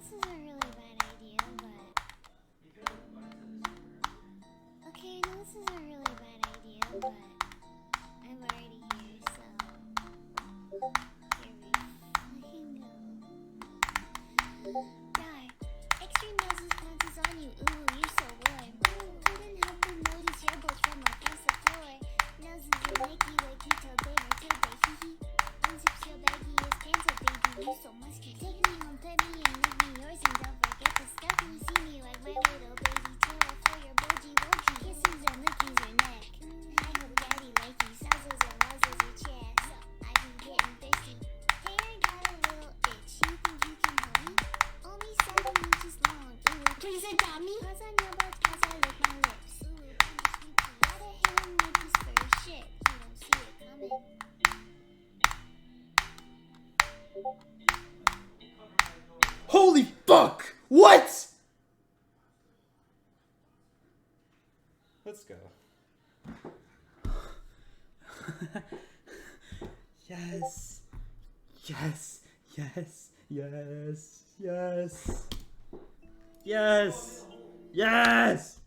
this is a really bad idea, but... Okay, I know this is a really bad idea, but... I'm already here, so... Here we fucking go. Die. Extreme noses pounces on you. Ooh, you're so warm. Couldn't help but notice your both from across the floor. Noses are likey like you told Damer today. Hee hee. Unzips your baggiest pants up, baby. You so musky. Take me home, pet me, and make me yours. And don't forget to stuff me. See me like my little baby tail for your boji woji. Kisses and lickies your neck. I hope daddy likes nuzzles and muzzles your chest. I be getting thirsty. Hey, I got a little itch. You think you can help me? Only 7 inches long. Ooh, please adopt me. Paws on your butt as I lick my lips. Ooh, I'm just gotta hit him with his first shit. You don't see it coming. Holy fuck! What? Let's go. Yes. Yes. Yes. Yes. Yes. Yes. Yes.